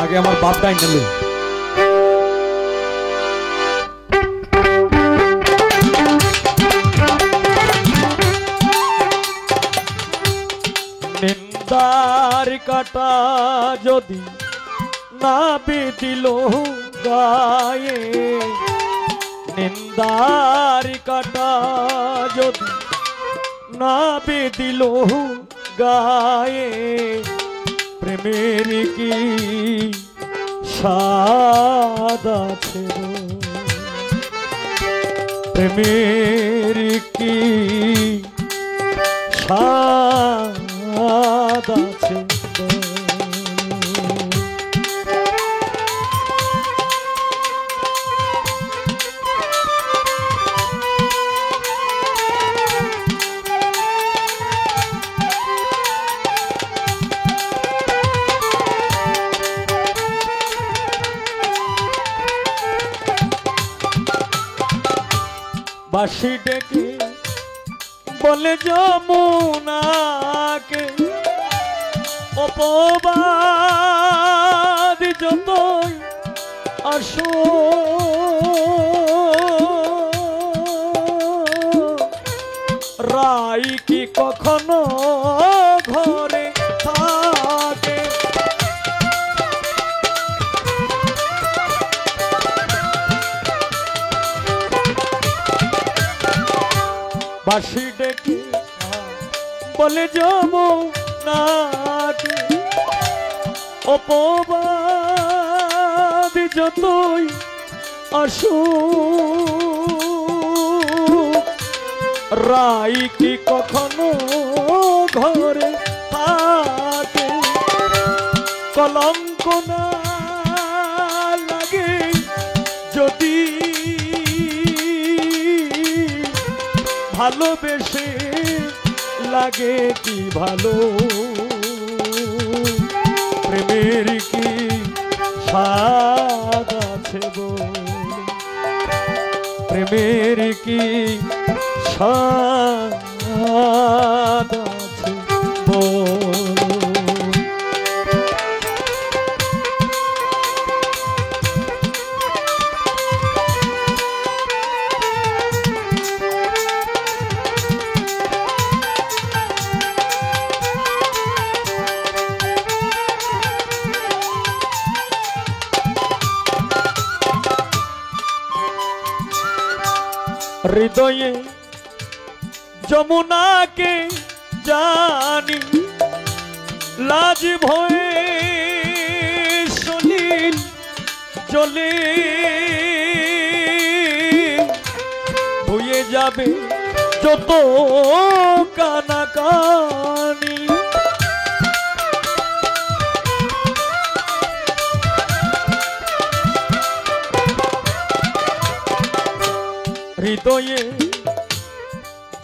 আগে আমার বাপটাই নিল। নিন্দার কাটা যদি না বিদিল গায়ে, নিন্দার কাটা যদি না বিদিল গায়ে, প্রেমের কি স্বাদ আছে, প্রেমের কি স্বাদ আছে। বাঁশি ডেকে বলে যমুনাকে, অপবাদ যতই আসো, রাই কি কখনো ঘরে থাকে, বাঁশি ডেকে বলে যমুনাকে, অপবাদ যতই আসো, রাই কি কখনো ঘরে থাকে, কলঙ্ক না লাগে যদি ভালোবেসে লাগে কি ভালো, প্রেমের কি স্বাদ আছে বল, প্রেমের কি স্বাদ আছে বল। হৃদয়ে যমুনাকে জানি, লাজ ভয়ে সলিল চলে, ধুয়ে যাবে যত কানাকানি, হৃদয়ে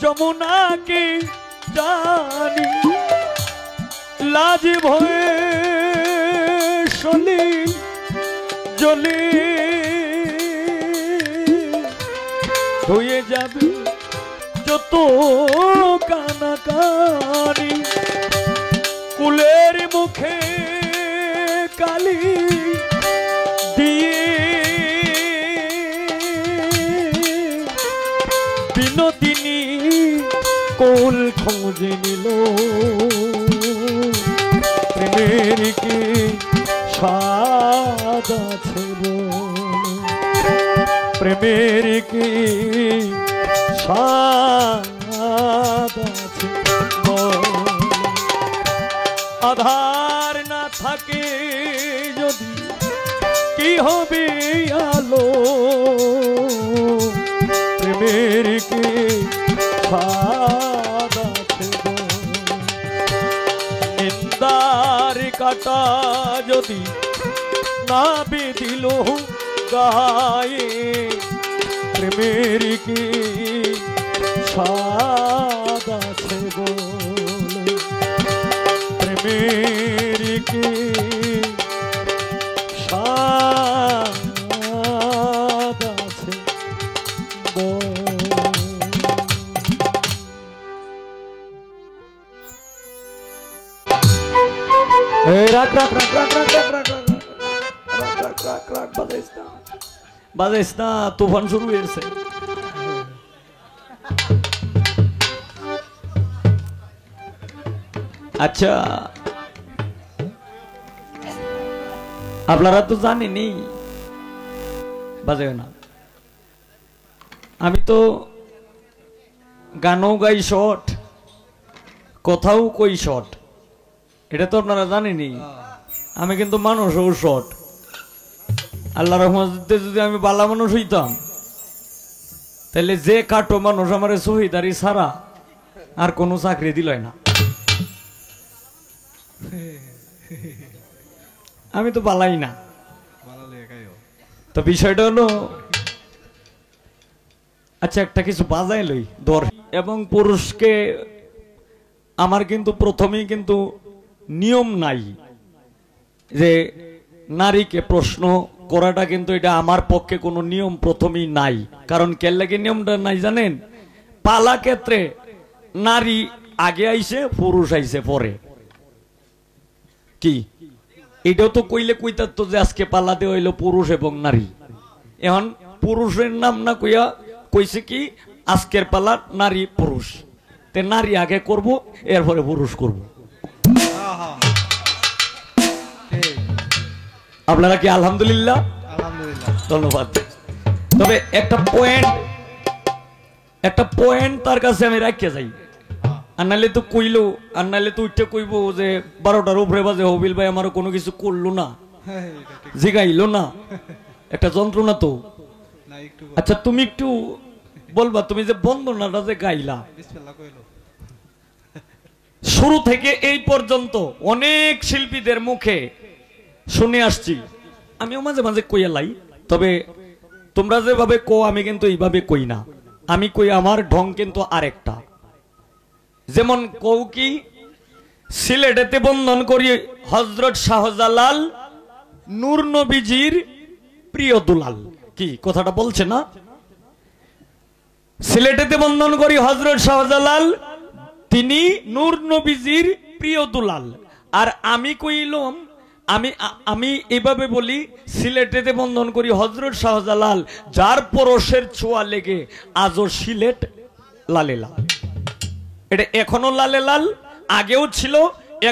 যমুনাকে জানি, লাজ ভয়ে সলিল জলে, ধুয়ে যাবে যত কানাকানি, কুলের মুখে কালি দিয়ে বিনোদিনী কোল খোঁজে নিল, প্রেমের কি স্বাদ আছে বল, প্রেমের কি স্বাদ আছে বল। আধার না থাকে যদি কি হবে আলো, প্রেমের কি স্বাদ আছে বল, নিন্দার কাটা যদি না বিদিল গায়ে, প্রেমের কি স্বাদ আছে বল, প্রেমের কি স্বাদ আছে বল। রাধে বাজাইস না, তুফান শুরু হয়েছে। আচ্ছা, আপনারা তো জানেনি, বাজায় না। আমি তো গানও গাই শর্ট, কথাও কই শর্ট, এটা তো আপনারা জানেনি। আমি কিন্তু মানুষও শর্ট। আল্লাহ রহমতে যদি আমি বালা মানুষ হইতাম, তাহলে যে কাটো মানুষ আমার শহীদারি ছাড়া আর কোনো চাকরি দিল না। আমি তো বালাই না। তো বিষয়টা হলো, আচ্ছা একটা কিছু বাজাই লই দর। এবং পুরুষকে আমার কিন্তু প্রথমেই কিন্তু নিয়ম নাই যে নারীকে প্রশ্ন করাটা, কিন্তু এটা আমার পক্ষে কোনো নিয়ম প্রথমেই নাই। কারণ কে লাগে নিয়মটা নাই জানেন? পালা ক্ষেত্রে নারী আগে আইছে, পুরুষ আইছে পরে। কি এটাও তো কইলে কইতার তো যে আজকে পালা দেওয়া হইলো পুরুষ এবং নারী। এখন পুরুষের নাম না কইয়া কইছে কি আজকের পালা নারী পুরুষ, তে নারী আগে করব, এরপরে পুরুষ করব। আপনারা কি আলহামদুলিল্লাহ? ধন্যবাদ। তবে একটা পয়েন্ট তার কাছে আমি রাখিয়ে যাই, আর নাহলে তো কইলো, আর নাহলে তো উঠে কইবো যে 12টার উপরে বাজে হবিল ভাই আমার কোনো কিছু করলো না, জিগাইলো না, একটা যন্ত্রণা তো। আচ্ছা তুমি একটু বলবা, তুমি যে বন্দনাটা যে গাইলা শুরু থেকে এই পর্যন্ত অনেক শিল্পীদের মুখে শুনে আসছি, আমিও মাঝে মাঝে কইয়ালাই। তবে তোমরা যেভাবে কো আমি কিন্তু এইভাবে কই না, আমি কই আমার ঢং কিন্তু আরেকটা। যেমন কৌ কি সিলেটেতে বন্ধন করি হযরত শাহজালাল নূর নবীজির প্রিয় দুলাল। কি কথাটা বলছে না? সিলেটেতে বন্ধন করি হযরত শাহজালাল, তিনি নূর নবীজির প্রিয় দুলাল। আর আমি কইলাম, আমি এভাবে বলি সিলেটেতে বন্ধন করি হযরত শাহজালাল, যার পরশের ছোঁয়া লেগে আজও সিলেট লালে লাল। এটা এখনো লালে লাল, আগেও ছিল,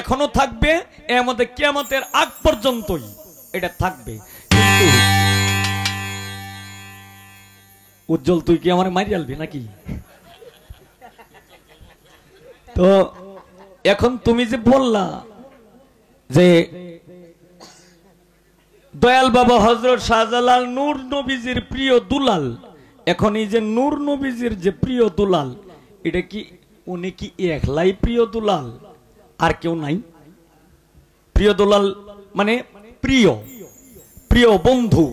এখনো থাকবে, এর মধ্যে কিয়ামতের আগ পর্যন্তই এটা থাকবে। কিন্তু উজ্জ্বল তুই কি আমার মারি আলবি নাকি? তো এখন তুমি যে বললা যে দয়াল বাবা হযরত শাহজালাল নূর নবীজির প্রিয় দুলাল, এখন এই যে নূর নবীজির যে প্রিয় দুলাল, এটা কি উনি কি একলাই প্রিয় দুলাল, আর কেউ নাই? প্রিয় দুলাল মানে প্রিয়, প্রিয় বন্ধু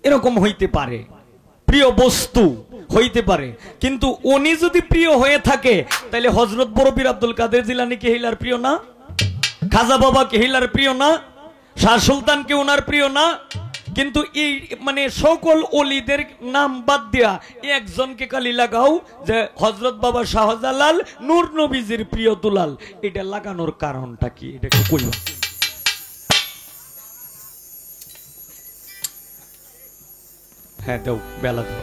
এরকম হইতে পারে, প্রিয় বস্তু হইতে পারে। কিন্তু উনি যদি প্রিয় হয়ে থাকে, তাহলে হযরত বড়পীর আব্দুল কাদের জিলানী কে হিলার প্রিয় না? খাজা বাবা কে হিলার প্রিয় না? শাহ সুলতান কে ওনার প্রিয় না? কিন্তু এই মানে সকল ওলিদের নাম বাদ দিয়া একজনকে খালি লাগাও যে হযরত বাবা শাহজালাল নূর নবীজির প্রিয় দুলাল। এটা লাগানোর কারণটা কি? এটা একটু কইবা। হ্যাঁ দাও, বেলা দাও।